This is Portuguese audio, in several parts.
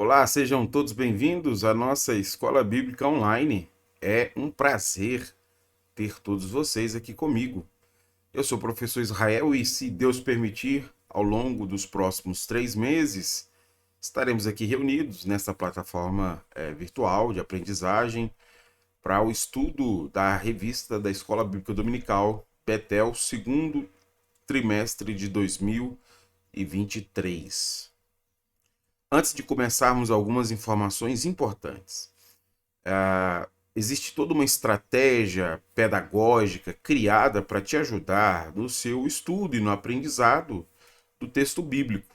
Olá, sejam todos bem-vindos à nossa Escola Bíblica Online. É um prazer ter todos vocês aqui comigo. Eu sou o professor Israel e, se Deus permitir, ao longo dos próximos 3 meses, estaremos aqui reunidos nessa plataforma virtual de aprendizagem para o estudo da revista da Escola Bíblica Dominical, Betel, segundo trimestre de 2023. Antes de começarmos, algumas informações importantes. Existe toda uma estratégia pedagógica criada para te ajudar no seu estudo e no aprendizado do texto bíblico.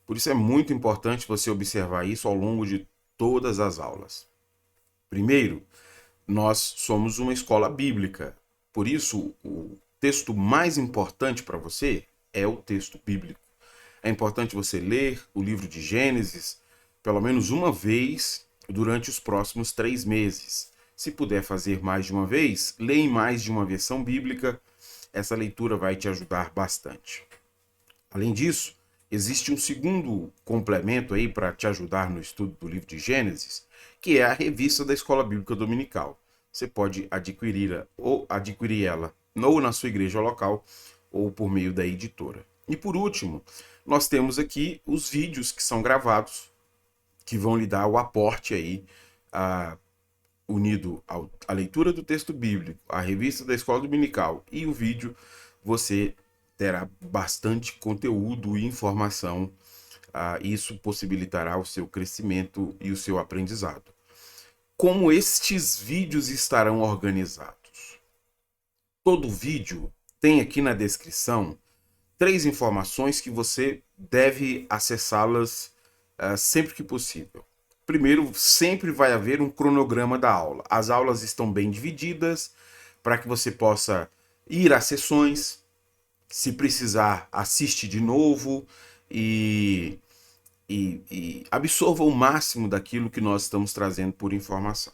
Por isso é muito importante você observar isso ao longo de todas as aulas. Primeiro, nós somos uma escola bíblica. Por isso, o texto mais importante para você é o texto bíblico. É importante você ler o livro de Gênesis pelo menos uma vez durante os próximos 3 meses. Se puder fazer mais de uma vez, leia em mais de uma versão bíblica. Essa leitura vai te ajudar bastante. Além disso, existe um segundo complemento aí para te ajudar no estudo do livro de Gênesis, que é a revista da Escola Bíblica Dominical. Você pode adquirir ela ou na sua igreja local ou por meio da editora. E por último, nós temos aqui os vídeos que são gravados, que vão lhe dar o aporte aí, unido à leitura do texto bíblico, à revista da Escola Dominical e o vídeo, você terá bastante conteúdo e informação. Isso possibilitará o seu crescimento e o seu aprendizado. Como estes vídeos estarão organizados? Todo vídeo tem aqui na descrição 3 informações que você deve acessá-las sempre que possível. Primeiro, sempre vai haver um cronograma da aula. As aulas estão bem divididas para que você possa ir às sessões. Se precisar, assiste de novo e absorva o máximo daquilo que nós estamos trazendo por informação.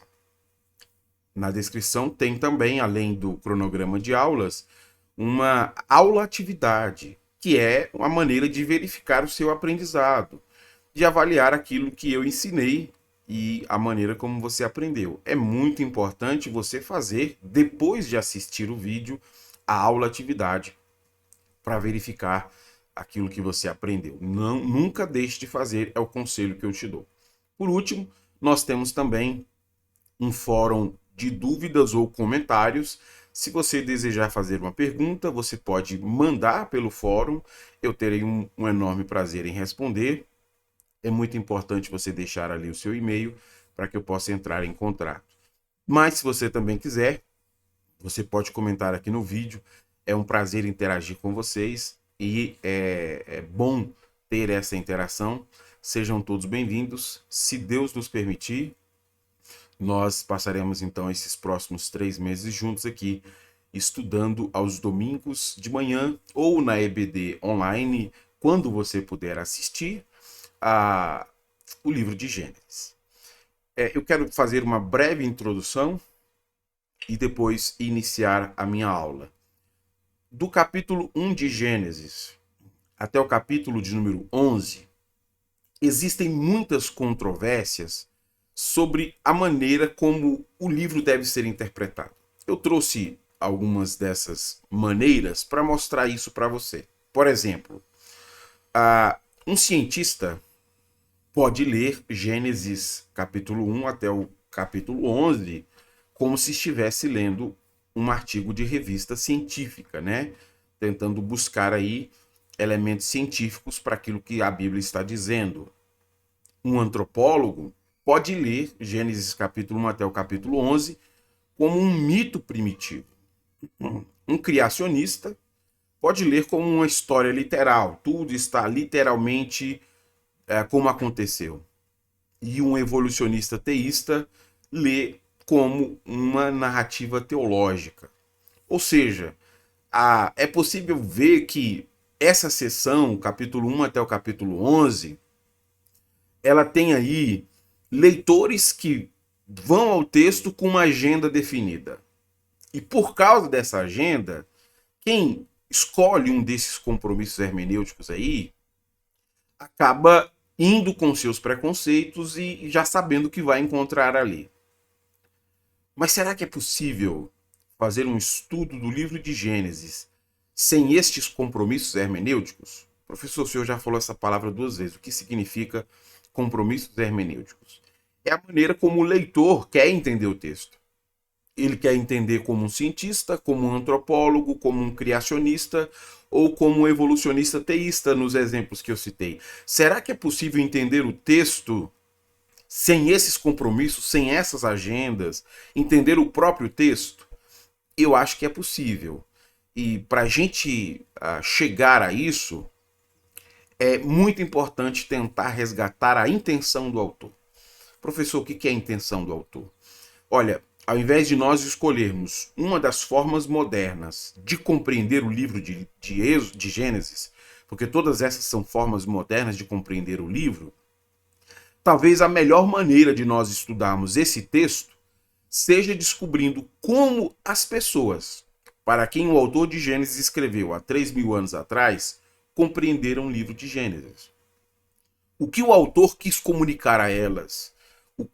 Na descrição tem também, além do cronograma de aulas, uma aula-atividade, que é uma maneira de verificar o seu aprendizado, de avaliar aquilo que eu ensinei e a maneira como você aprendeu. É muito importante você fazer, depois de assistir o vídeo, a aula-atividade, para verificar aquilo que você aprendeu. Nunca deixe de fazer, é o conselho que eu te dou. Por último, nós temos também um fórum de dúvidas ou comentários. Se você desejar fazer uma pergunta, você pode mandar pelo fórum. Eu terei um enorme prazer em responder. É muito importante você deixar ali o seu e-mail para que eu possa entrar em contato. Mas se você também quiser, você pode comentar aqui no vídeo. É um prazer interagir com vocês e é bom ter essa interação. Sejam todos bem-vindos. Se Deus nos permitir, nós passaremos então esses próximos 3 meses juntos aqui, estudando aos domingos de manhã ou na EBD online, quando você puder assistir o livro de Gênesis. Eu quero fazer uma breve introdução e depois iniciar a minha aula. Do capítulo 1 de Gênesis até o capítulo de número 11, existem muitas controvérsias sobre a maneira como o livro deve ser interpretado. Eu trouxe algumas dessas maneiras para mostrar isso para você. Por exemplo, um cientista pode ler Gênesis capítulo 1 até o capítulo 11 como se estivesse lendo um artigo de revista científica, né? Tentando buscar aí elementos científicos para aquilo que a Bíblia está dizendo. Um antropólogo pode ler Gênesis capítulo 1 até o capítulo 11 como um mito primitivo. Um criacionista pode ler como uma história literal. Tudo está literalmente como aconteceu. E um evolucionista teísta lê como uma narrativa teológica. Ou seja, é possível ver que essa seção, capítulo 1 até o capítulo 11, ela tem aí leitores que vão ao texto com uma agenda definida. E por causa dessa agenda, quem escolhe um desses compromissos hermenêuticos aí acaba indo com seus preconceitos e já sabendo o que vai encontrar ali. Mas será que é possível fazer um estudo do livro de Gênesis sem estes compromissos hermenêuticos? Professor, o senhor já falou essa palavra 2 vezes. O que significa compromissos hermenêuticos? É a maneira como o leitor quer entender o texto. Ele quer entender como um cientista, como um antropólogo, como um criacionista ou como um evolucionista teísta, nos exemplos que eu citei. Será que é possível entender o texto sem esses compromissos, sem essas agendas, entender o próprio texto? Eu acho que é possível. E para a gente chegar a isso, é muito importante tentar resgatar a intenção do autor. Professor, o que é a intenção do autor? Olha, ao invés de nós escolhermos uma das formas modernas de compreender o livro de Gênesis, porque todas essas são formas modernas de compreender o livro, talvez a melhor maneira de nós estudarmos esse texto seja descobrindo como as pessoas, para quem o autor de Gênesis escreveu há 3.000 anos atrás, compreenderam o livro de Gênesis. O que o autor quis comunicar a elas?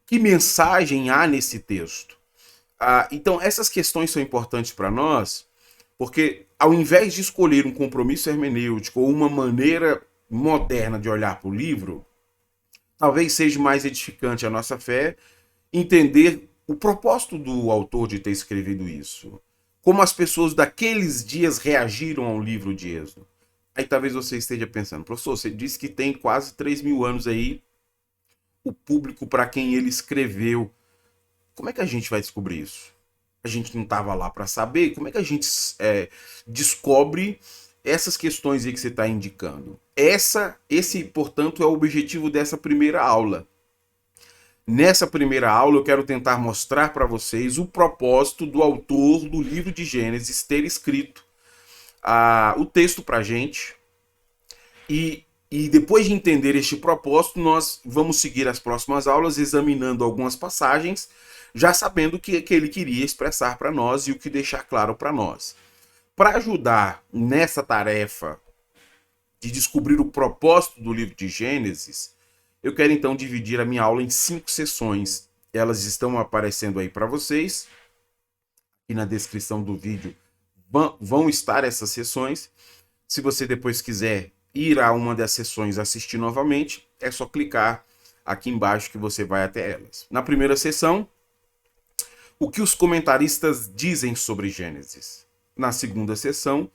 Que mensagem há nesse texto? Então, essas questões são importantes para nós, porque ao invés de escolher um compromisso hermenêutico ou uma maneira moderna de olhar para o livro, talvez seja mais edificante a nossa fé entender o propósito do autor de ter escrevido isso. Como as pessoas daqueles dias reagiram ao livro de Êxodo. Aí talvez você esteja pensando, professor, você disse que tem quase 3.000 anos aí o público para quem ele escreveu. Como é que a gente vai descobrir isso? A gente não estava lá para saber. Como é que a gente descobre essas questões aí que você está indicando? Esse, portanto, é o objetivo dessa primeira aula. Nessa primeira aula, eu quero tentar mostrar para vocês o propósito do autor do livro de Gênesis ter escrito o texto para a gente. E depois de entender este propósito, nós vamos seguir as próximas aulas examinando algumas passagens, já sabendo o que ele queria expressar para nós e o que deixar claro para nós. Para ajudar nessa tarefa de descobrir o propósito do livro de Gênesis, eu quero então dividir a minha aula em 5 sessões. Elas estão aparecendo aí para vocês. E na descrição do vídeo vão estar essas sessões. Se você depois quiser ir a uma das sessões assistir novamente, é só clicar aqui embaixo que você vai até elas. Na primeira sessão, o que os comentaristas dizem sobre Gênesis. Na segunda sessão,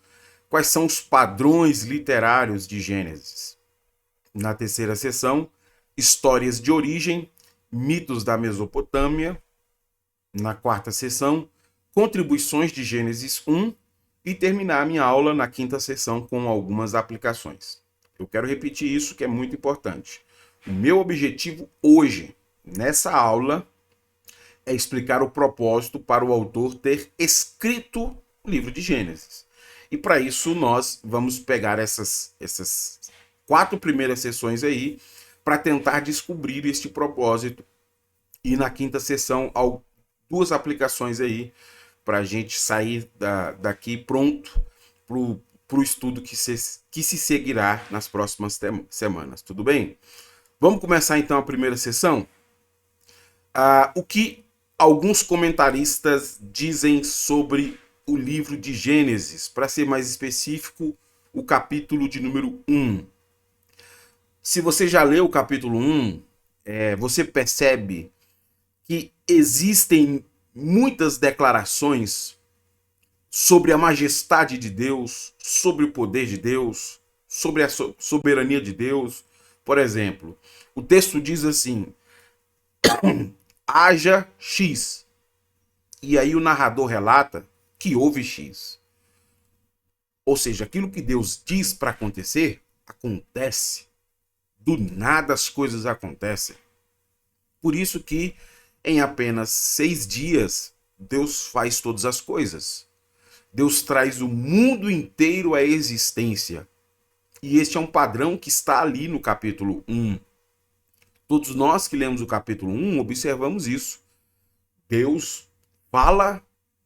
quais são os padrões literários de Gênesis. Na terceira sessão, histórias de origem, mitos da Mesopotâmia. Na quarta sessão, contribuições de Gênesis 1. E terminar a minha aula na quinta sessão com algumas aplicações. Eu quero repetir isso que é muito importante. O meu objetivo hoje, nessa aula, é explicar o propósito para o autor ter escrito o livro de Gênesis. E para isso nós vamos pegar essas 4 primeiras sessões aí para tentar descobrir este propósito. E na quinta sessão, 2 aplicações aí para a gente sair daqui pronto para o estudo que se seguirá nas próximas semanas. Tudo bem? Vamos começar então a primeira sessão? O que alguns comentaristas dizem sobre o livro de Gênesis, para ser mais específico, o capítulo de número 1. Se você já leu o capítulo 1, você percebe que existem muitas declarações sobre a majestade de Deus, sobre o poder de Deus, sobre a soberania de Deus. Por exemplo, o texto diz assim: haja X. E aí o narrador relata que houve X. Ou seja, aquilo que Deus diz para acontecer, acontece. Do nada as coisas acontecem. Por isso que em apenas 6 dias, Deus faz todas as coisas. Deus traz o mundo inteiro à existência. E este é um padrão que está ali no capítulo 1. Todos nós que lemos o capítulo 1 observamos isso. Deus fala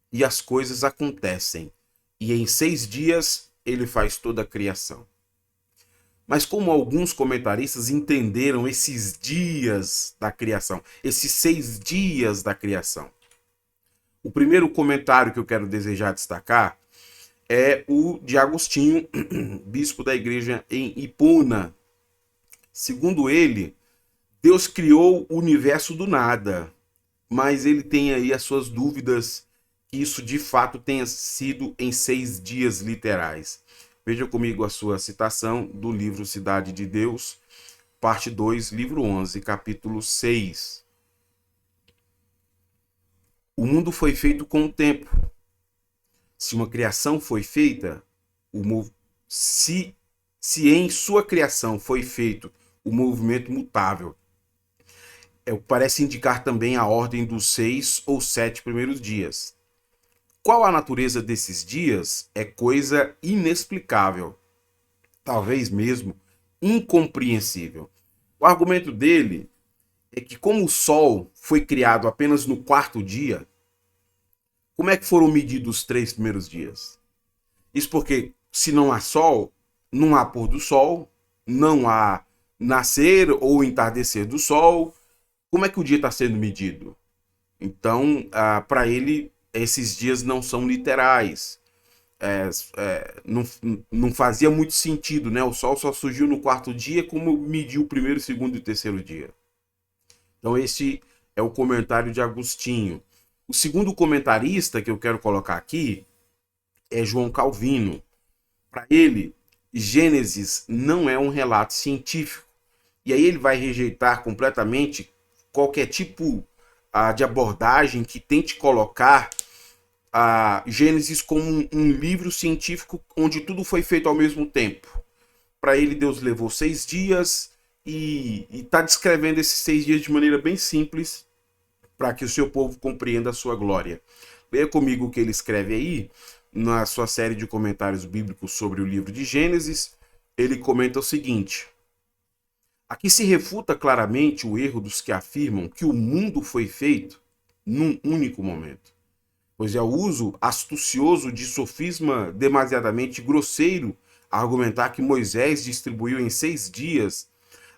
e as coisas acontecem. E em 6 dias ele faz toda a criação. Mas como alguns comentaristas entenderam esses dias da criação, esses 6 dias da criação. O primeiro comentário que eu quero desejar destacar é o de Agostinho, bispo da igreja em Hipona. Segundo ele, Deus criou o universo do nada, mas ele tem aí as suas dúvidas que isso de fato tenha sido em 6 dias literais. Veja comigo a sua citação do livro Cidade de Deus, parte 2, livro 11, capítulo 6. O mundo foi feito com o tempo. Se uma criação foi feita, se em sua criação foi feito o movimento mutável, parece indicar também a ordem dos 6 ou 7 primeiros dias. Qual a natureza desses dias é coisa inexplicável, talvez mesmo incompreensível. O argumento dele é que como o Sol foi criado apenas no 4º dia, como é que foram medidos os 3 primeiros dias? Isso porque se não há Sol, não há pôr do Sol, não há nascer ou entardecer do Sol. Como é que o dia está sendo medido? Então, para ele, esses dias não são literais. Não fazia muito sentido, né? O Sol só surgiu no 4º dia, como mediu o 1º, 2º e 3º dia. Então, esse é o comentário de Agostinho. O segundo comentarista que eu quero colocar aqui é João Calvino. Para ele, Gênesis não é um relato científico. E aí ele vai rejeitar completamente qualquer tipo de abordagem que tente colocar a Gênesis como um livro científico onde tudo foi feito ao mesmo tempo. Para ele, Deus levou 6 dias e está descrevendo esses 6 dias de maneira bem simples para que o seu povo compreenda a sua glória. Leia comigo o que ele escreve aí na sua série de comentários bíblicos sobre o livro de Gênesis. Ele comenta o seguinte: aqui se refuta claramente o erro dos que afirmam que o mundo foi feito num único momento, pois é o uso astucioso de sofisma demasiadamente grosseiro a argumentar que Moisés distribuiu em 6 dias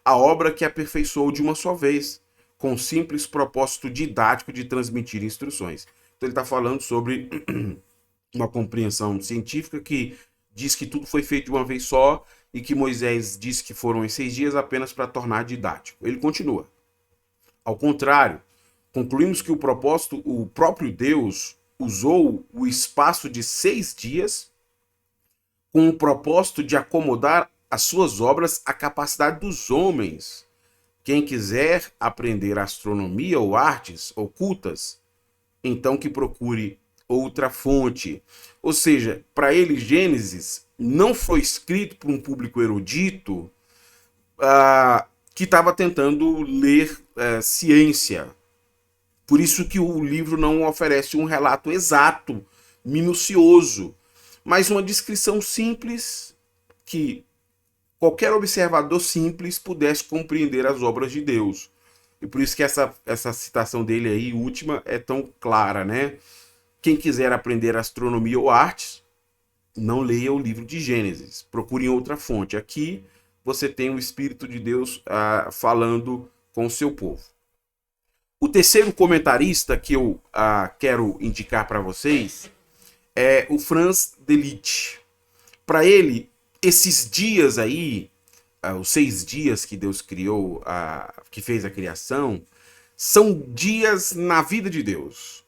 a obra que aperfeiçoou de uma só vez, com o simples propósito didático de transmitir instruções. Então ele está falando sobre uma compreensão científica que diz que tudo foi feito de uma vez só e que Moisés disse que foram em 6 dias apenas para tornar didático. Ele continua. Ao contrário, concluímos que o próprio Deus usou o espaço de 6 dias com o propósito de acomodar as suas obras à capacidade dos homens. Quem quiser aprender astronomia ou artes ocultas, então que procure outra fonte. Ou seja, para ele, Gênesis não foi escrito por um público erudito que estava tentando ler ciência. Por isso que o livro não oferece um relato exato, minucioso, mas uma descrição simples que qualquer observador simples pudesse compreender as obras de Deus. E por isso que essa citação dele aí, última, é tão clara, né? Quem quiser aprender astronomia ou artes, não leia o livro de Gênesis. Procure outra fonte. Aqui você tem o Espírito de Deus falando com o seu povo. O terceiro comentarista que eu quero indicar para vocês é o Franz Delitzsch. Para ele, esses dias aí, os 6 dias que Deus criou, que fez a criação, são dias na vida de Deus.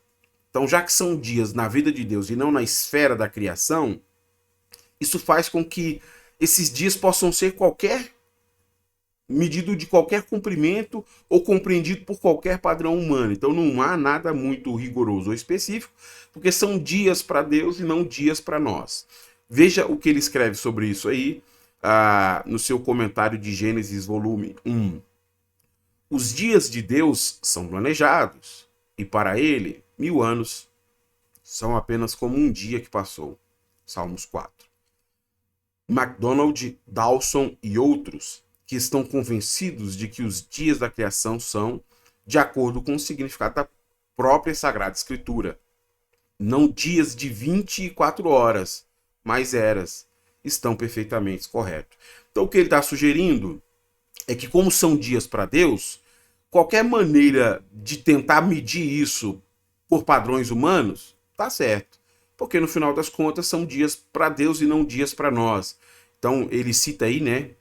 Então, já que são dias na vida de Deus e não na esfera da criação, isso faz com que esses dias possam ser medido de qualquer comprimento ou compreendido por qualquer padrão humano. Então não há nada muito rigoroso ou específico, porque são dias para Deus e não dias para nós. Veja o que ele escreve sobre isso aí no seu comentário de Gênesis, volume 1. Os dias de Deus são planejados, e para ele, 1000 anos são apenas como um dia que passou. Salmos 4. MacDonald, Dawson e outros que estão convencidos de que os dias da criação são de acordo com o significado da própria Sagrada Escritura. Não dias de 24 horas, mas eras. estão perfeitamente corretos. Então o que ele está sugerindo é que, como são dias para Deus, qualquer maneira de tentar medir isso por padrões humanos, tá certo. Porque no final das contas são dias para Deus e não dias para nós. Então ele cita aí, né,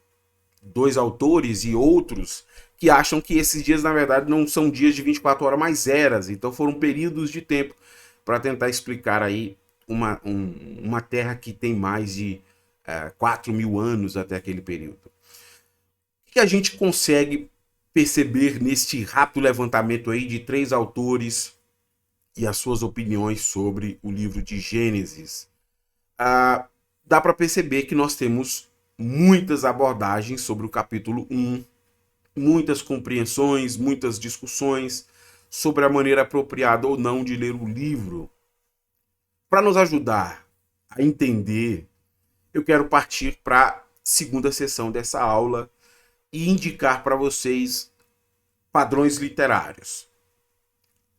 dois autores e outros que acham que esses dias, na verdade, não são dias de 24 horas, mas eras. Então foram períodos de tempo para tentar explicar aí uma terra que tem mais de 4.000 anos até aquele período. O que a gente consegue perceber neste rápido levantamento aí de 3 autores e as suas opiniões sobre o livro de Gênesis? Dá para perceber que nós temos muitas abordagens sobre o capítulo 1, muitas compreensões, muitas discussões sobre a maneira apropriada ou não de ler o livro. Para nos ajudar a entender, eu quero partir para a segunda sessão dessa aula e indicar para vocês padrões literários.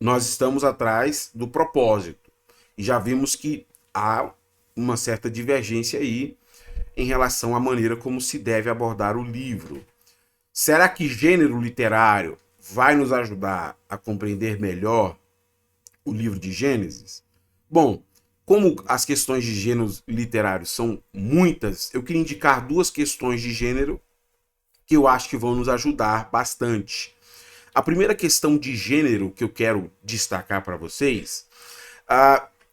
Nós estamos atrás do propósito e já vimos que há uma certa divergência aí em relação à maneira como se deve abordar o livro. Será que gênero literário vai nos ajudar a compreender melhor o livro de Gênesis? Bom, como as questões de gêneros literários são muitas, eu queria indicar 2 questões de gênero que eu acho que vão nos ajudar bastante. A primeira questão de gênero que eu quero destacar para vocês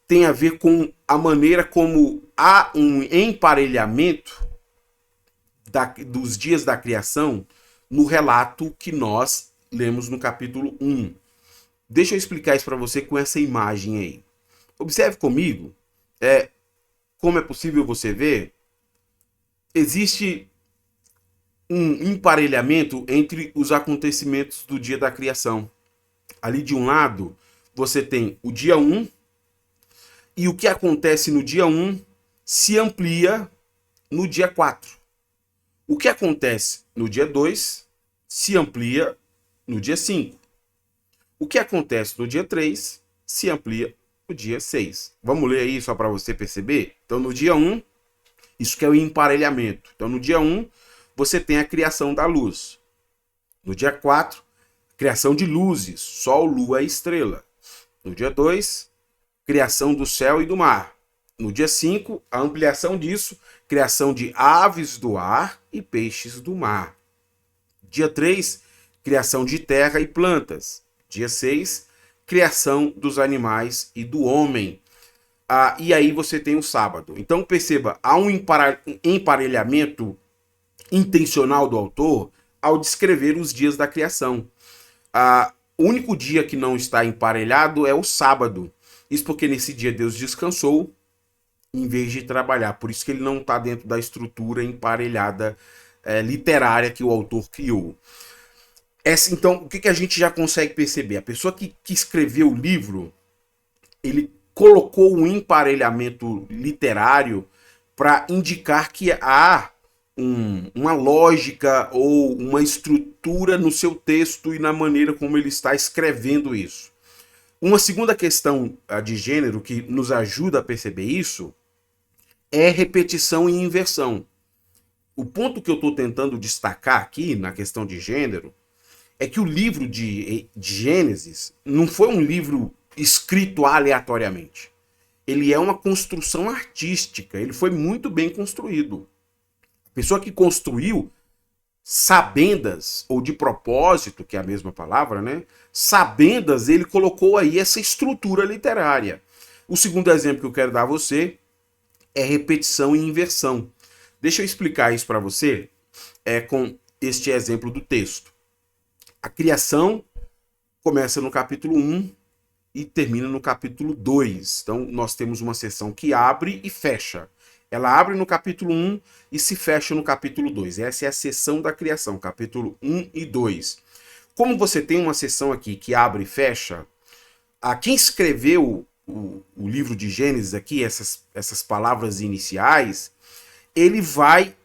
tem a ver com a maneira como há um emparelhamento dos dias da criação no relato que nós lemos no capítulo 1. Deixa eu explicar isso para você com essa imagem aí. Observe comigo como é possível você ver. Existe um emparelhamento entre os acontecimentos do dia da criação. Ali de um lado, você tem o dia 1, e o que acontece no dia 1 se amplia no dia 4. O que acontece no dia 2 se amplia no dia 5. O que acontece no dia 3 se amplia no dia 6. Vamos ler aí só para você perceber? Então, no dia 1, isso que é o emparelhamento. Então, no dia 1, você tem a criação da luz. No dia 4, criação de luzes, sol, lua e estrela. No dia 2, criação do céu e do mar. No dia 5, a ampliação disso, criação de aves do ar e peixes do mar. Dia 3, criação de terra e plantas. Dia 6, criação dos animais e do homem. E aí você tem o sábado. Então perceba, há um emparelhamento intencional do autor ao descrever os dias da criação. O único dia que não está emparelhado é o sábado. Isso porque nesse dia Deus descansou em vez de trabalhar. Por isso que ele não está dentro da estrutura emparelhada literária que o autor criou. Então, o que a gente já consegue perceber? A pessoa que escreveu o livro, ele colocou um emparelhamento literário para indicar que há uma lógica ou uma estrutura no seu texto e na maneira como ele está escrevendo isso. Uma segunda questão de gênero que nos ajuda a perceber isso é repetição e inversão. O ponto que eu estou tentando destacar aqui na questão de gênero é que o livro de Gênesis não foi um livro escrito aleatoriamente. Ele é uma construção artística, ele foi muito bem construído. A pessoa que construiu, sabendas, ou de propósito, que é a mesma palavra, né? Sabendas, ele colocou aí essa estrutura literária. O segundo exemplo que eu quero dar a você é repetição e inversão. Deixa eu explicar isso para você com este exemplo do texto. A criação começa no capítulo 1 e termina no capítulo 2. Então, nós temos uma seção que abre e fecha. Ela abre no capítulo 1 e se fecha no capítulo 2. Essa é a seção da criação, capítulo 1 e 2. Como você tem uma seção aqui que abre e fecha, quem escreveu o livro de Gênesis aqui, essas palavras iniciais, ele vai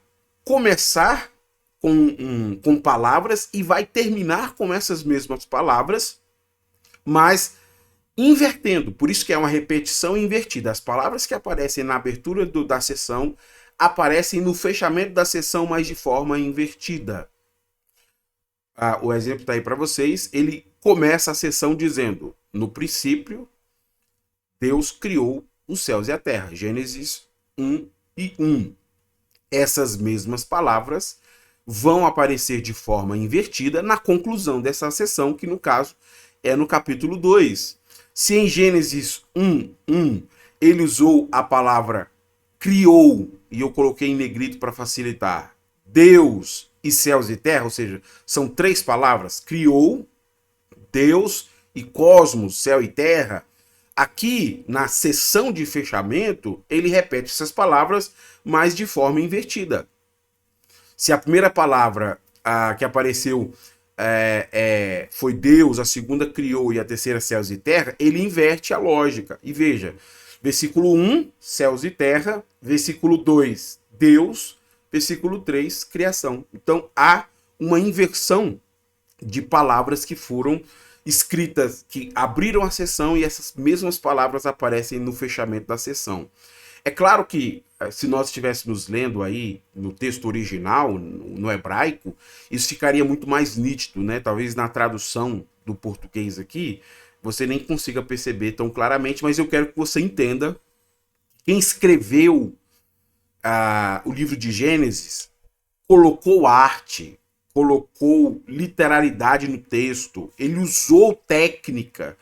começar com palavras e vai terminar com essas mesmas palavras, mas invertendo. Por isso que é uma repetição invertida. As palavras que aparecem na abertura da sessão aparecem no fechamento da sessão, mas de forma invertida. O exemplo está aí para vocês. Ele começa a sessão dizendo: no princípio, Deus criou os céus e a terra. Gênesis 1:1. Essas mesmas palavras vão aparecer de forma invertida na conclusão dessa sessão, que no caso é no capítulo 2. Se em Gênesis 1:1 ele usou a palavra criou, e eu coloquei em negrito para facilitar, Deus e céus e terra, ou seja, são 3 palavras, criou, Deus e cosmos, céu e terra. Aqui, na sessão de fechamento, ele repete essas palavras, mas de forma invertida. Se a primeira palavra que apareceu foi Deus, a segunda criou e a terceira céus e terra, ele inverte a lógica. E veja, versículo 1, céus e terra, versículo 2, Deus, versículo 3, criação. Então há uma inversão de palavras que foram escritas, que abriram a sessão, e essas mesmas palavras aparecem no fechamento da sessão. É claro que, se nós estivéssemos lendo aí no texto original, no hebraico, isso ficaria muito mais nítido, né? Talvez na tradução do português aqui, você nem consiga perceber tão claramente, mas eu quero que você entenda. Quem escreveu o livro de Gênesis colocou arte, colocou literalidade no texto, ele usou técnica.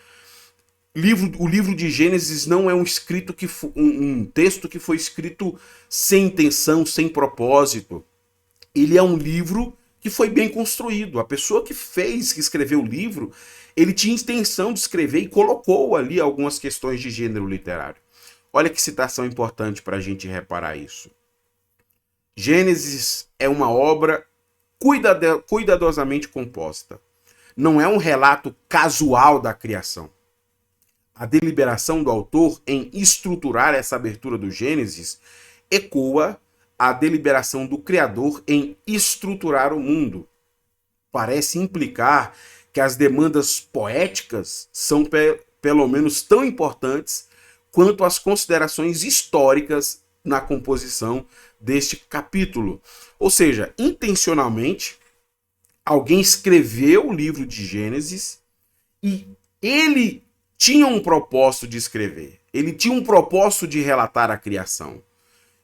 O livro de Gênesis não é um texto que foi escrito sem intenção, sem propósito. Ele é um livro que foi bem construído. A pessoa que escreveu o livro, ele tinha intenção de escrever e colocou ali algumas questões de gênero literário. Olha que citação importante para a gente reparar isso. Gênesis é uma obra cuidadosamente composta. Não é um relato casual da criação. A deliberação do autor em estruturar essa abertura do Gênesis ecoa a deliberação do Criador em estruturar o mundo. Parece implicar que as demandas poéticas são pelo menos tão importantes quanto as considerações históricas na composição deste capítulo. Ou seja, intencionalmente, alguém escreveu o livro de Gênesis e ele tinha um propósito de escrever. Ele tinha um propósito de relatar a criação.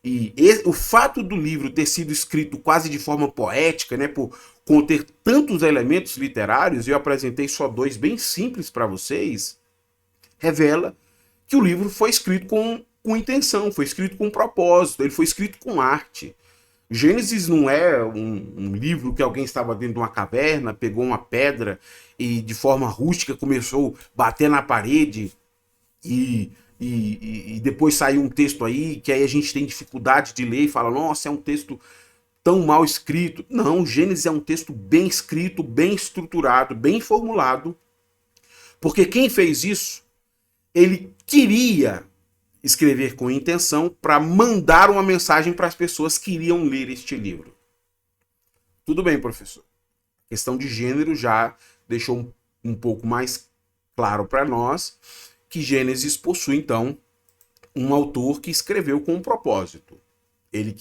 E o fato do livro ter sido escrito quase de forma poética, né, por conter tantos elementos literários, e eu apresentei só 2 bem simples para vocês, revela que o livro foi escrito com intenção, foi escrito com propósito, ele foi escrito com arte. Gênesis não é um livro que alguém estava dentro de uma caverna, pegou uma pedra e de forma rústica começou a bater na parede e depois saiu um texto aí que aí a gente tem dificuldade de ler e fala, nossa, é um texto tão mal escrito. Não, Gênesis é um texto bem escrito, bem estruturado, bem formulado, porque quem fez isso, ele queria escrever com intenção para mandar uma mensagem para as pessoas que iriam ler este livro. Tudo bem, professor. A questão de gênero já deixou um pouco mais claro para nós que Gênesis possui, então, um autor que escreveu com um propósito. Ele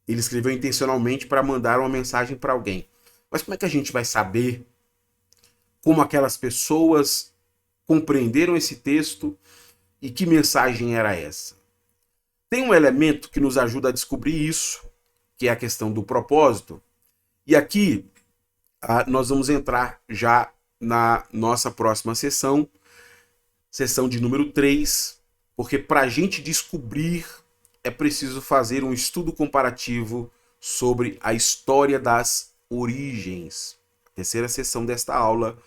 escreveu intencionalmente para mandar uma mensagem para alguém. Mas como é que a gente vai saber como aquelas pessoas compreenderam esse texto e que mensagem era essa? Tem um elemento que nos ajuda a descobrir isso, que é a questão do propósito. E aqui nós vamos entrar já na nossa próxima sessão de número 3, porque para a gente descobrir é preciso fazer um estudo comparativo sobre a história das origens. A terceira sessão desta aula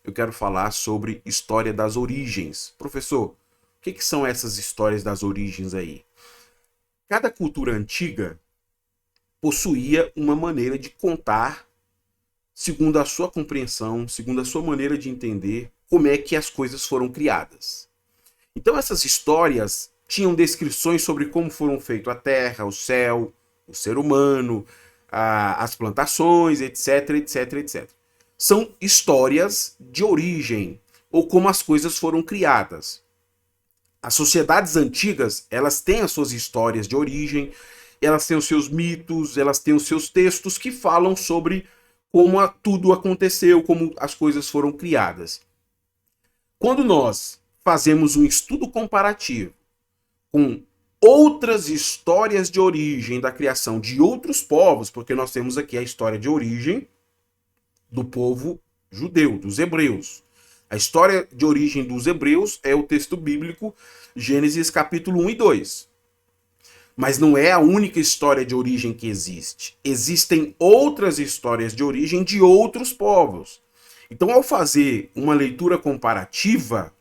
eu quero falar sobre história das origens. Professor, o que são essas histórias das origens aí? Cada cultura antiga possuía uma maneira de contar, segundo a sua compreensão, segundo a sua maneira de entender, como é que as coisas foram criadas. Então essas histórias tinham descrições sobre como foram feitas a terra, o céu, o ser humano, as plantações, etc, etc, etc. São histórias de origem, ou como as coisas foram criadas. As sociedades antigas, elas têm as suas histórias de origem, elas têm os seus mitos, elas têm os seus textos que falam sobre como tudo aconteceu, como as coisas foram criadas. Quando nós fazemos um estudo comparativo com outras histórias de origem da criação de outros povos, porque nós temos aqui a história de origem do povo judeu, dos hebreus. A história de origem dos hebreus é o texto bíblico Gênesis capítulo 1 e 2. Mas não é a única história de origem que existe. Existem outras histórias de origem de outros povos. Então, ao fazer uma leitura comparativa,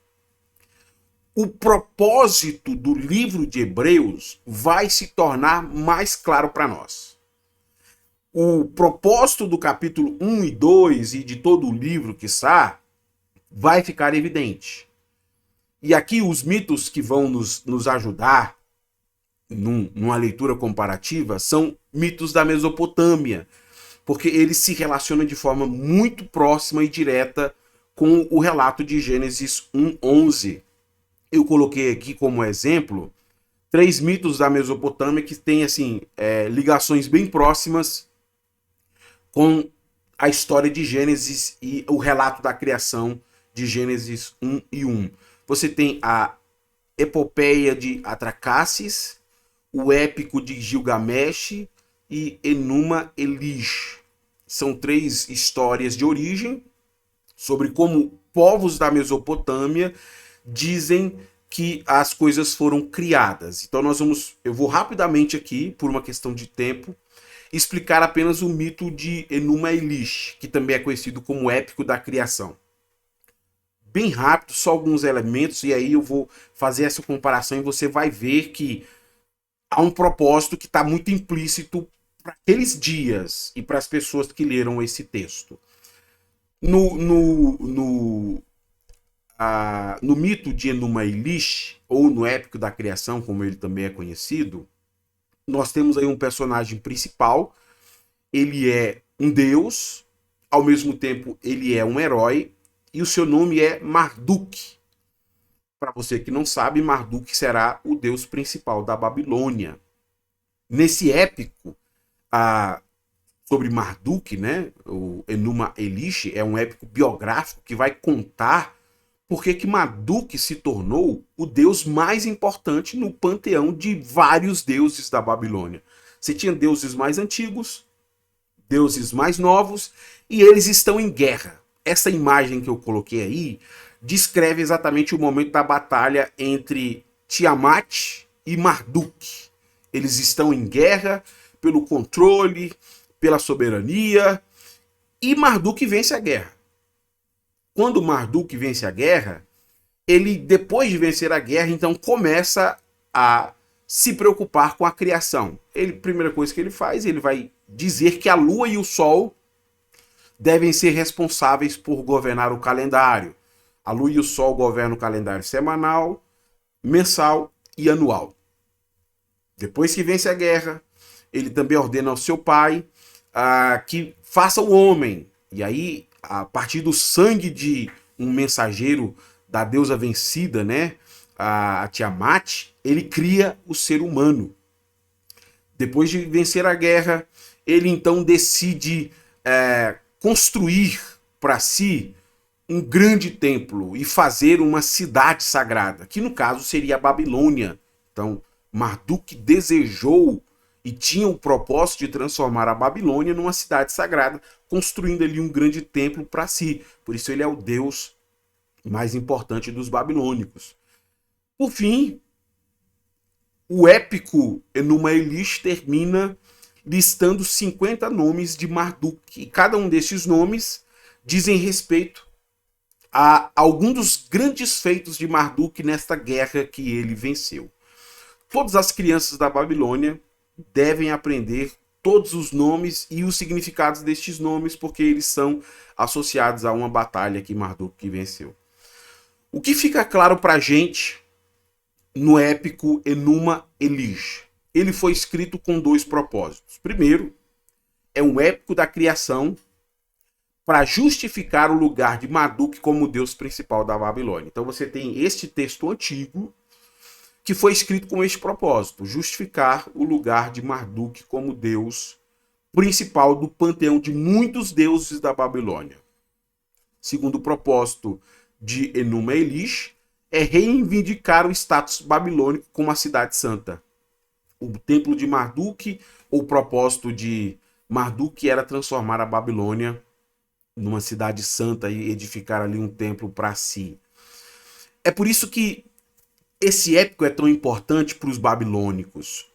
o propósito do livro de Hebreus vai se tornar mais claro para nós. O propósito do capítulo 1 e 2 e de todo o livro, quiçá, vai ficar evidente. E aqui os mitos que vão nos ajudar numa leitura comparativa são mitos da Mesopotâmia, porque eles se relacionam de forma muito próxima e direta com o relato de Gênesis 1:11. Eu coloquei aqui como exemplo 3 mitos da Mesopotâmia que têm assim, ligações bem próximas com a história de Gênesis e o relato da criação de Gênesis 1 e 1. Você tem a epopeia de Atracaces, o épico de Gilgamesh e Enuma Elish. São 3 histórias de origem sobre como povos da Mesopotâmia dizem que as coisas foram criadas. Então eu vou rapidamente aqui, por uma questão de tempo, explicar apenas o mito de Enuma Elish, que também é conhecido como épico da criação. Bem rápido, só alguns elementos, e aí eu vou fazer essa comparação e você vai ver que há um propósito que está muito implícito para aqueles dias e para as pessoas que leram esse texto. No mito de Enuma Elish, ou no épico da criação, como ele também é conhecido, nós temos aí um personagem principal. Ele é um deus, ao mesmo tempo ele é um herói, e o seu nome é Marduk. Para você que não sabe, Marduk será o deus principal da Babilônia. Nesse épico sobre Marduk, né, o Enuma Elish é um épico biográfico que vai contar por que Marduk se tornou o deus mais importante no panteão de vários deuses da Babilônia. Você tinha deuses mais antigos, deuses mais novos, e eles estão em guerra. Essa imagem que eu coloquei aí descreve exatamente o momento da batalha entre Tiamat e Marduk. Eles estão em guerra pelo controle, pela soberania, e Marduk vence a guerra. Quando Marduk vence a guerra, ele, depois de vencer a guerra, então começa a se preocupar com a criação. A primeira coisa que ele faz, ele vai dizer que a lua e o sol devem ser responsáveis por governar o calendário. A lua e o sol governam o calendário semanal, mensal e anual. Depois que vence a guerra, ele também ordena ao seu pai que faça o homem. E aí, a partir do sangue de um mensageiro da deusa vencida, né, a Tiamat, ele cria o ser humano. Depois de vencer a guerra, ele então decide construir para si um grande templo e fazer uma cidade sagrada, que no caso seria a Babilônia. Então, Marduk desejou e tinha o propósito de transformar a Babilônia numa cidade sagrada, construindo ali um grande templo para si. Por isso ele é o deus mais importante dos babilônicos. Por fim, o épico Enuma Elish termina listando 50 nomes de Marduk. E cada um desses nomes dizem respeito a algum dos grandes feitos de Marduk nesta guerra que ele venceu. Todas as crianças da Babilônia devem aprender todos os nomes e os significados destes nomes, porque eles são associados a uma batalha que Marduk venceu. O que fica claro para a gente no épico Enuma Elish? Ele foi escrito com 2 propósitos. Primeiro, é um épico da criação para justificar o lugar de Marduk como o deus principal da Babilônia. Então você tem este texto antigo que foi escrito com este propósito: justificar o lugar de Marduk como deus principal do panteão de muitos deuses da Babilônia. Segundo o propósito de Enuma Elish, é reivindicar o status babilônico como a cidade santa. O templo de Marduk, o propósito de Marduk era transformar a Babilônia numa cidade santa e edificar ali um templo para si. É por isso que esse épico é tão importante para os babilônicos.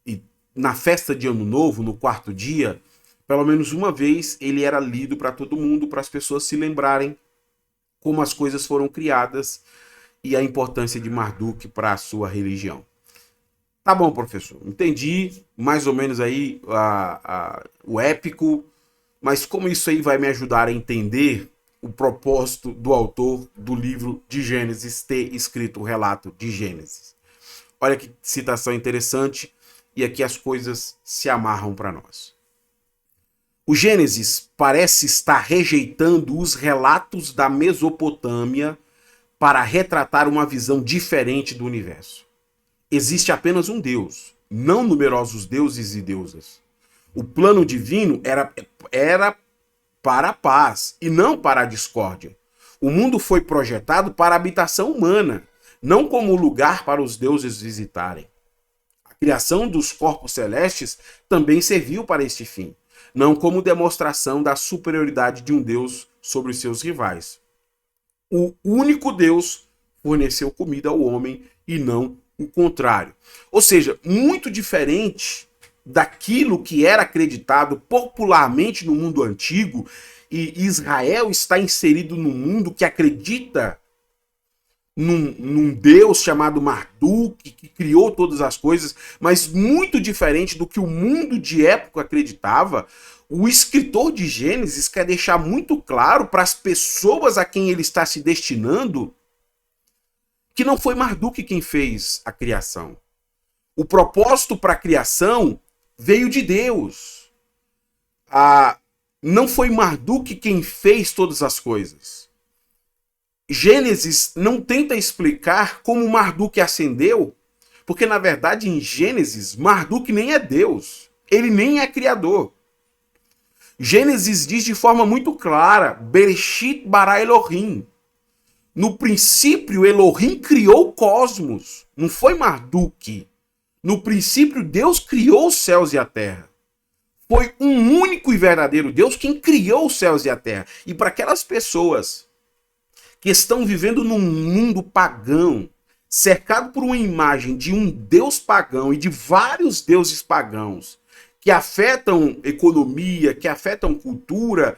E na festa de Ano Novo, no quarto dia, pelo menos uma vez ele era lido para todo mundo, para as pessoas se lembrarem como as coisas foram criadas e a importância de Marduk para a sua religião. Tá bom, professor, entendi mais ou menos aí o épico, mas como isso aí vai me ajudar a entender o propósito do autor do livro de Gênesis ter escrito o relato de Gênesis? Olha que citação interessante, e aqui as coisas se amarram para nós. O Gênesis parece estar rejeitando os relatos da Mesopotâmia para retratar uma visão diferente do universo. Existe apenas um Deus, não numerosos deuses e deusas. O plano divino era para a paz e não para a discórdia. O mundo foi projetado para a habitação humana, não como lugar para os deuses visitarem. A criação dos corpos celestes também serviu para este fim, não como demonstração da superioridade de um Deus sobre os seus rivais. O único Deus forneceu comida ao homem e não o contrário. Ou seja, muito diferente daquilo que era acreditado popularmente no mundo antigo, e Israel está inserido num mundo que acredita num Deus chamado Marduk, que criou todas as coisas, mas muito diferente do que o mundo de época acreditava. O escritor de Gênesis quer deixar muito claro para as pessoas a quem ele está se destinando que não foi Marduk quem fez a criação. O propósito para a criação veio de Deus. Não foi Marduk quem fez todas as coisas. Gênesis não tenta explicar como Marduk ascendeu, porque na verdade em Gênesis Marduk nem é Deus, ele nem é criador. Gênesis diz de forma muito clara: Bereshit bara Elohim. No princípio, Elohim criou o cosmos. Não foi Marduk. No princípio, Deus criou os céus e a terra. Foi um único e verdadeiro Deus quem criou os céus e a terra. E para aquelas pessoas que estão vivendo num mundo pagão, cercado por uma imagem de um Deus pagão e de vários deuses pagãos, que afetam economia, que afetam cultura,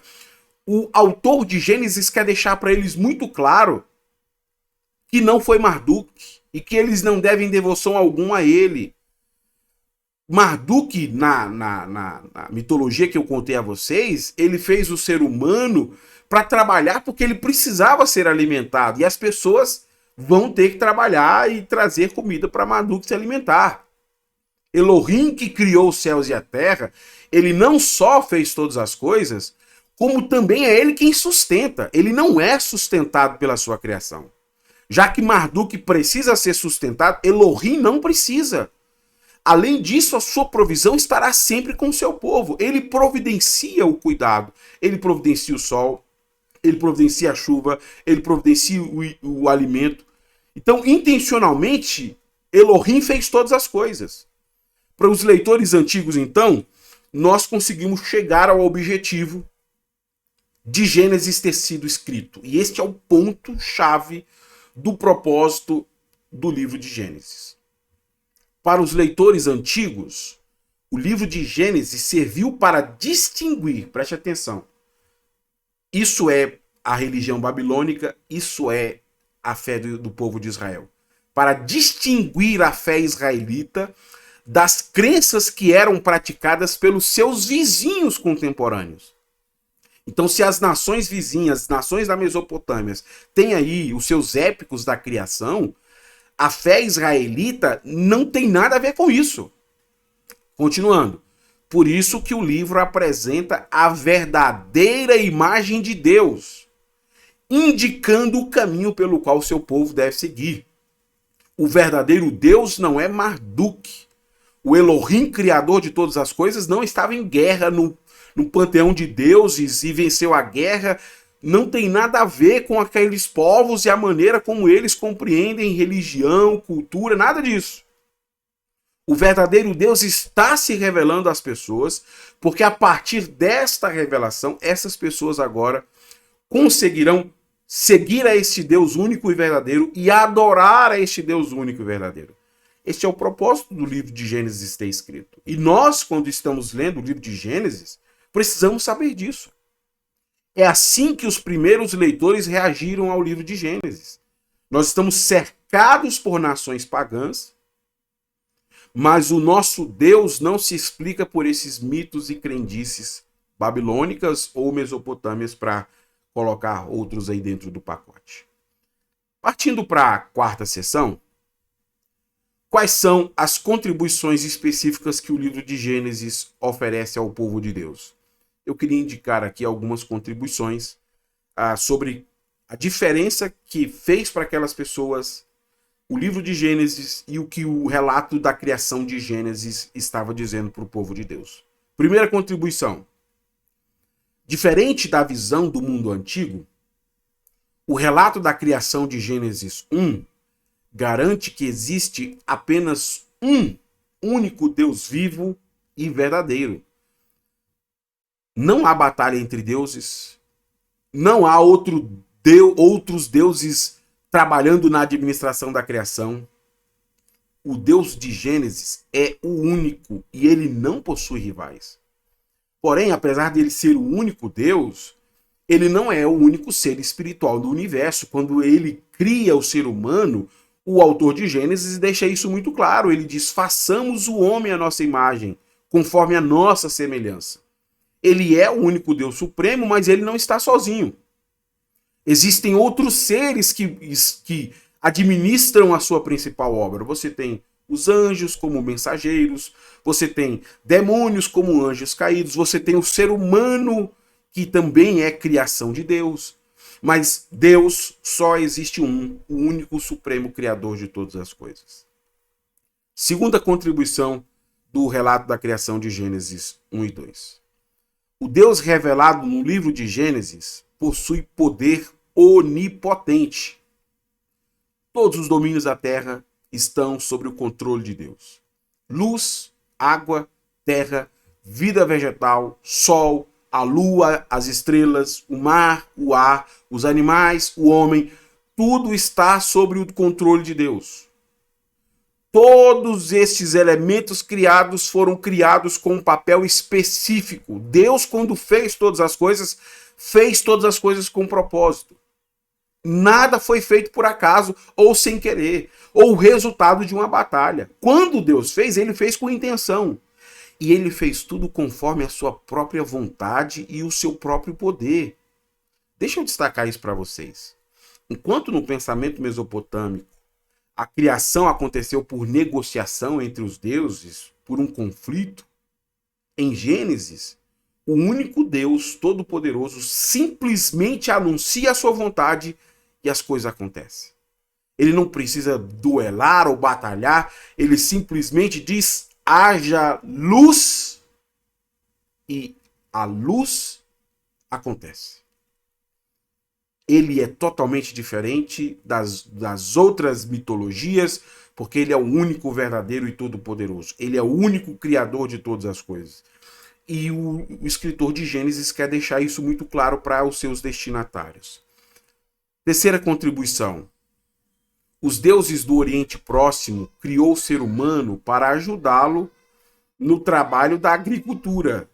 o autor de Gênesis quer deixar para eles muito claro que não foi Marduk e que eles não devem devoção alguma a ele. Marduk, na mitologia que eu contei a vocês, ele fez o ser humano para trabalhar porque ele precisava ser alimentado. E as pessoas vão ter que trabalhar e trazer comida para Marduk se alimentar. Elohim, que criou os céus e a terra, ele não só fez todas as coisas, como também é ele quem sustenta. Ele não é sustentado pela sua criação. Já que Marduk precisa ser sustentado, Elohim não precisa. Além disso, a sua provisão estará sempre com o seu povo. Ele providencia o cuidado, ele providencia o sol, ele providencia a chuva, ele providencia o alimento. Então, intencionalmente, Elohim fez todas as coisas. Para os leitores antigos, então, nós conseguimos chegar ao objetivo de Gênesis ter sido escrito. E este é o ponto-chave do propósito do livro de Gênesis. Para os leitores antigos, o livro de Gênesis serviu para distinguir, preste atenção, isso é a religião babilônica, isso é a fé do povo de Israel. Para distinguir a fé israelita das crenças que eram praticadas pelos seus vizinhos contemporâneos. Então, se as nações vizinhas, as nações da Mesopotâmia, têm aí os seus épicos da criação, a fé israelita não tem nada a ver com isso. Continuando. Por isso que o livro apresenta a verdadeira imagem de Deus, indicando o caminho pelo qual o seu povo deve seguir. O verdadeiro Deus não é Marduk. O Elohim, criador de todas as coisas, não estava em guerra no panteão de deuses e venceu a guerra. Não tem nada a ver com aqueles povos e a maneira como eles compreendem religião, cultura, nada disso. O verdadeiro Deus está se revelando às pessoas, porque a partir desta revelação, essas pessoas agora conseguirão seguir a este Deus único e verdadeiro e adorar a este Deus único e verdadeiro. Este é o propósito do livro de Gênesis ter escrito. E nós, quando estamos lendo o livro de Gênesis, precisamos saber disso. É assim que os primeiros leitores reagiram ao livro de Gênesis. Nós estamos cercados por nações pagãs, mas o nosso Deus não se explica por esses mitos e crendices babilônicas ou mesopotâmias, para colocar outros aí dentro do pacote. Partindo para a quarta sessão, quais são as contribuições específicas que o livro de Gênesis oferece ao povo de Deus? Eu queria indicar aqui algumas contribuições sobre a diferença que fez para aquelas pessoas o livro de Gênesis e o que o relato da criação de Gênesis estava dizendo para o povo de Deus. Primeira contribuição. Diferente da visão do mundo antigo, o relato da criação de Gênesis 1 garante que existe apenas um único Deus vivo e verdadeiro. Não há batalha entre deuses, não há outros deuses trabalhando na administração da criação. O Deus de Gênesis é o único e ele não possui rivais. Porém, apesar de ele ser o único Deus, ele não é o único ser espiritual do universo. Quando ele cria o ser humano, o autor de Gênesis deixa isso muito claro. Ele diz: façamos o homem à nossa imagem, conforme a nossa semelhança. Ele é o único Deus supremo, mas ele não está sozinho. Existem outros seres que administram a sua principal obra. Você tem os anjos como mensageiros, você tem demônios como anjos caídos, você tem o ser humano, que também é criação de Deus. Mas Deus só existe um, o único supremo criador de todas as coisas. Segunda contribuição do relato da criação de Gênesis 1 e 2. O Deus revelado no livro de Gênesis possui poder onipotente. Todos os domínios da terra estão sob o controle de Deus. Luz, água, terra, vida vegetal, sol, a lua, as estrelas, o mar, o ar, os animais, o homem, tudo está sob o controle de Deus. Todos estes elementos criados foram criados com um papel específico. Deus, quando fez todas as coisas com um propósito. Nada foi feito por acaso ou sem querer, ou o resultado de uma batalha. Quando Deus fez, ele fez com intenção. E ele fez tudo conforme a sua própria vontade e o seu próprio poder. Deixa eu destacar isso para vocês. Enquanto no pensamento mesopotâmico a criação aconteceu por negociação entre os deuses, por um conflito, em Gênesis, o único Deus Todo-Poderoso simplesmente anuncia a sua vontade e as coisas acontecem. Ele não precisa duelar ou batalhar, ele simplesmente diz: haja luz, e a luz acontece. Ele é totalmente diferente das outras mitologias, porque ele é o único verdadeiro e todo-poderoso. Ele é o único criador de todas as coisas. E o escritor de Gênesis quer deixar isso muito claro para os seus destinatários. Terceira contribuição. Os deuses do Oriente Próximo criou o ser humano para ajudá-lo no trabalho da agricultura.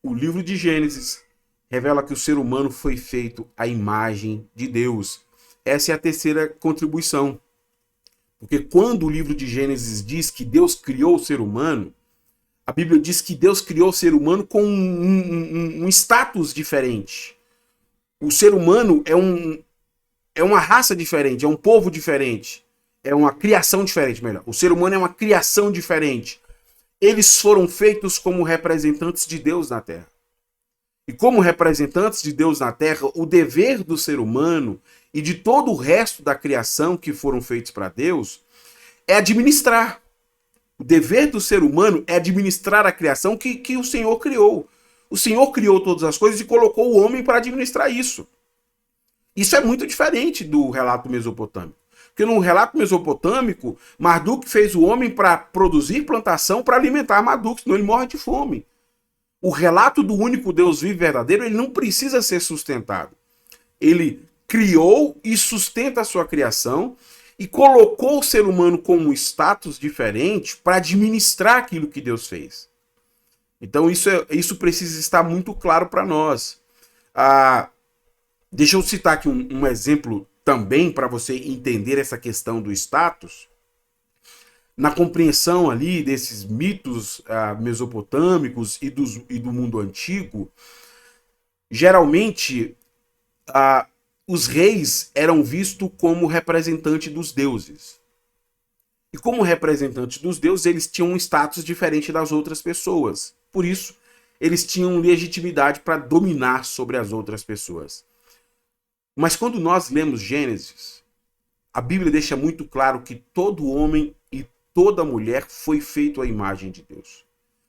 O livro de Gênesis revela que o ser humano foi feito à imagem de Deus. Essa é a terceira contribuição. Porque quando o livro de Gênesis diz que Deus criou o ser humano, a Bíblia diz que Deus criou o ser humano com um status diferente. O ser humano é uma raça diferente, é um povo diferente, é uma criação diferente, melhor. O ser humano é uma criação diferente. Eles foram feitos como representantes de Deus na Terra. E como representantes de Deus na Terra, o dever do ser humano e de todo o resto da criação que foram feitos para Deus é administrar. O dever do ser humano é administrar a criação que o Senhor criou. O Senhor criou todas as coisas e colocou o homem para administrar isso. Isso é muito diferente do relato mesopotâmico. Porque no relato mesopotâmico, Marduk fez o homem para produzir plantação para alimentar Marduk, senão ele morre de fome. O relato do único Deus vivo e verdadeiro, ele não precisa ser sustentado. Ele criou e sustenta a sua criação e colocou o ser humano com um status diferente para administrar aquilo que Deus fez. Então isso precisa estar muito claro para nós. Deixa eu citar aqui um exemplo também para você entender essa questão do status. Na compreensão ali desses mitos mesopotâmicos e do mundo antigo, geralmente os reis eram vistos como representantes dos deuses. E como representantes dos deuses, eles tinham um status diferente das outras pessoas. Por isso, eles tinham legitimidade para dominar sobre as outras pessoas. Mas quando nós lemos Gênesis, a Bíblia deixa muito claro que todo homem e toda mulher foi feito à imagem de Deus.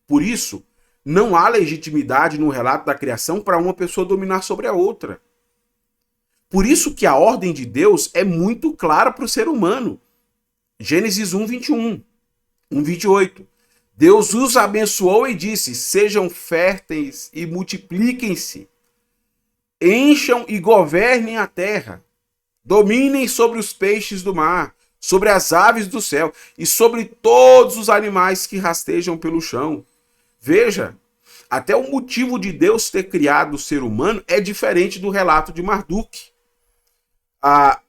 Por isso, não há legitimidade no relato da criação para uma pessoa dominar sobre a outra. Por isso que a ordem de Deus é muito clara para o ser humano. Gênesis 1:21, 1:28. Deus os abençoou e disse: sejam férteis e multipliquem-se. Encham e governem a terra, dominem sobre os peixes do mar, sobre as aves do céu e sobre todos os animais que rastejam pelo chão. Veja, até o motivo de Deus ter criado o ser humano é diferente do relato de Marduk.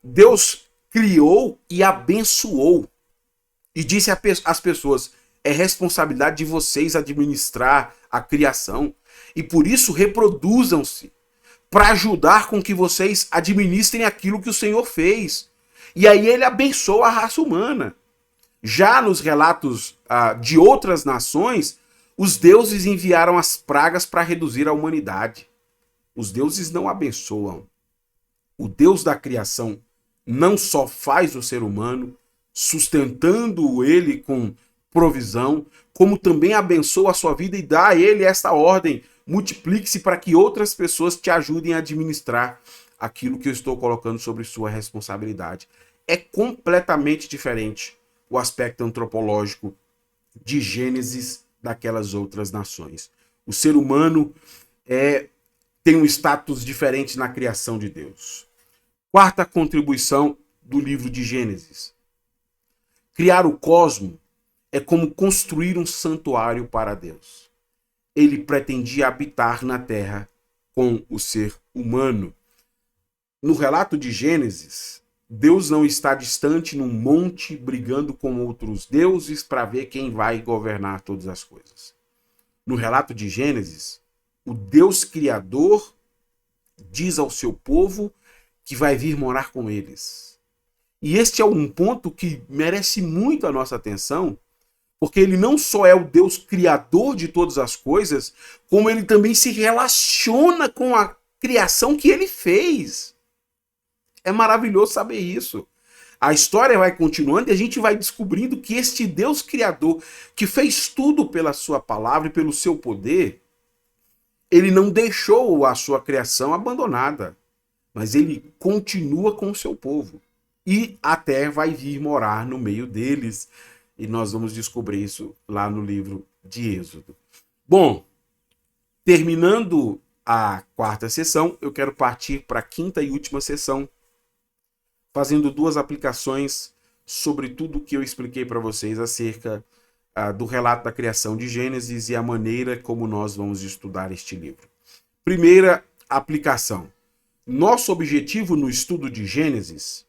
Deus criou e abençoou e disse às pessoas: é responsabilidade de vocês administrar a criação e por isso reproduzam-se, para ajudar com que vocês administrem aquilo que o Senhor fez. E aí ele abençoa a raça humana. Já nos relatos de outras nações, os deuses enviaram as pragas para reduzir a humanidade. Os deuses não abençoam. O Deus da criação não só faz o ser humano, sustentando ele com provisão, como também abençoa a sua vida e dá a ele esta ordem: multiplique-se para que outras pessoas te ajudem a administrar aquilo que eu estou colocando sobre sua responsabilidade. É completamente diferente o aspecto antropológico de Gênesis daquelas outras nações. O ser humano tem um status diferente na criação de Deus. Quarta contribuição do livro de Gênesis. Criar o cosmos é como construir um santuário para Deus. Ele pretendia habitar na terra com o ser humano. No relato de Gênesis, Deus não está distante num monte brigando com outros deuses para ver quem vai governar todas as coisas. No relato de Gênesis, o Deus Criador diz ao seu povo que vai vir morar com eles. E este é um ponto que merece muito a nossa atenção, porque ele não só é o Deus Criador de todas as coisas, como ele também se relaciona com a criação que ele fez. É maravilhoso saber isso. A história vai continuando e a gente vai descobrindo que este Deus Criador, que fez tudo pela sua palavra e pelo seu poder, ele não deixou a sua criação abandonada, mas ele continua com o seu povo. E até vai vir morar no meio deles. E nós vamos descobrir isso lá no livro de Êxodo. Bom, terminando a quarta sessão, eu quero partir para a quinta e última sessão, fazendo duas aplicações sobre tudo que eu expliquei para vocês acerca do relato da criação de Gênesis e a maneira como nós vamos estudar este livro. Primeira aplicação. Nosso objetivo no estudo de Gênesis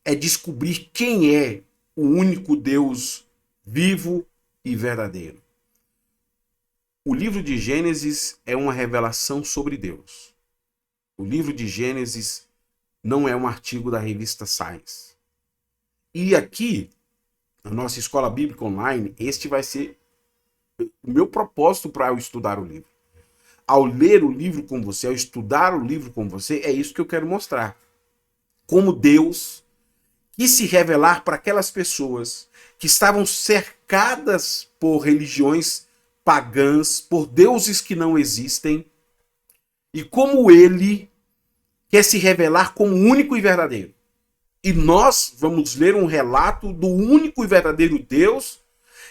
é descobrir quem é o único Deus vivo e verdadeiro. O livro de Gênesis é uma revelação sobre Deus. O livro de Gênesis não é um artigo da revista Science. E aqui, na nossa escola bíblica online, este vai ser o meu propósito para eu estudar o livro. Ao ler o livro com você, ao estudar o livro com você, é isso que eu quero mostrar. Como Deus quis se revelar para aquelas pessoas que estavam cercadas por religiões pagãs, por deuses que não existem, e como ele quer se revelar como único e verdadeiro. E nós vamos ler um relato do único e verdadeiro Deus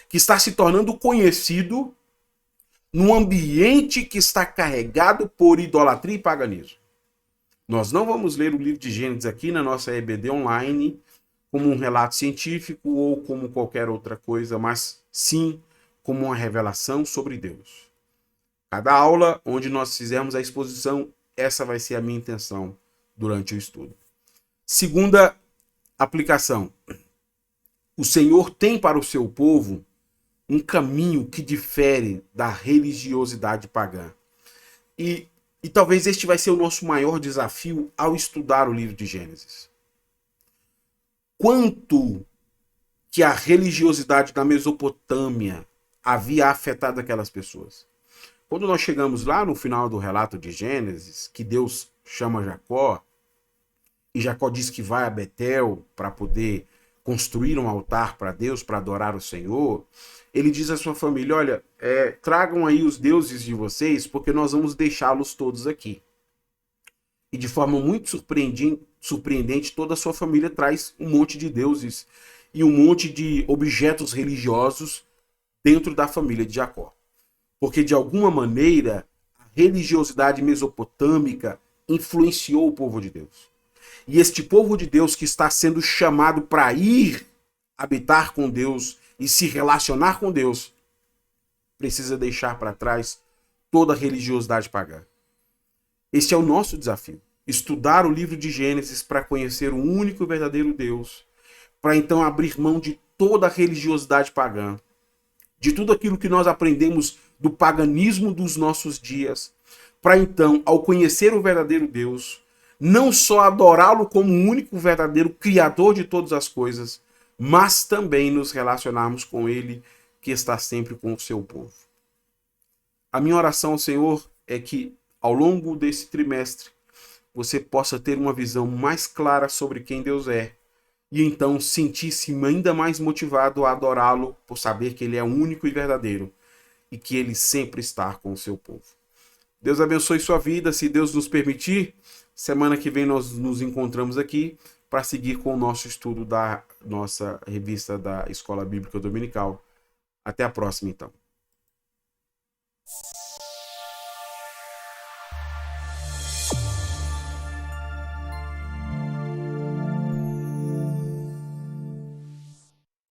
que está se tornando conhecido num ambiente que está carregado por idolatria e paganismo. Nós não vamos ler o livro de Gênesis aqui na nossa EBD online como um relato científico ou como qualquer outra coisa, mas sim como uma revelação sobre Deus. Cada aula onde nós fizermos a exposição, essa vai ser a minha intenção durante o estudo. Segunda aplicação. O Senhor tem para o seu povo um caminho que difere da religiosidade pagã. E talvez este vai ser o nosso maior desafio ao estudar o livro de Gênesis. Quanto que a religiosidade da Mesopotâmia havia afetado aquelas pessoas. Quando nós chegamos lá no final do relato de Gênesis, que Deus chama Jacó, e Jacó diz que vai a Betel para poder construir um altar para Deus, para adorar o Senhor, ele diz à sua família, olha, tragam aí os deuses de vocês, porque nós vamos deixá-los todos aqui. E de forma muito surpreendente, toda a sua família traz um monte de deuses e um monte de objetos religiosos dentro da família de Jacó. Porque, de alguma maneira, a religiosidade mesopotâmica influenciou o povo de Deus. E este povo de Deus que está sendo chamado para ir habitar com Deus e se relacionar com Deus, precisa deixar para trás toda a religiosidade pagã. Este é o nosso desafio. Estudar o livro de Gênesis para conhecer o único e verdadeiro Deus, para então abrir mão de toda a religiosidade pagã, de tudo aquilo que nós aprendemos do paganismo dos nossos dias, para então, ao conhecer o verdadeiro Deus, não só adorá-lo como o único verdadeiro criador de todas as coisas, mas também nos relacionarmos com ele, que está sempre com o seu povo. A minha oração ao Senhor é que, ao longo desse trimestre, você possa ter uma visão mais clara sobre quem Deus é, e então sentir-se ainda mais motivado a adorá-lo por saber que ele é único e verdadeiro e que ele sempre está com o seu povo. Deus abençoe sua vida, se Deus nos permitir. Semana que vem nós nos encontramos aqui para seguir com o nosso estudo da nossa revista da Escola Bíblica Dominical. Até a próxima, então.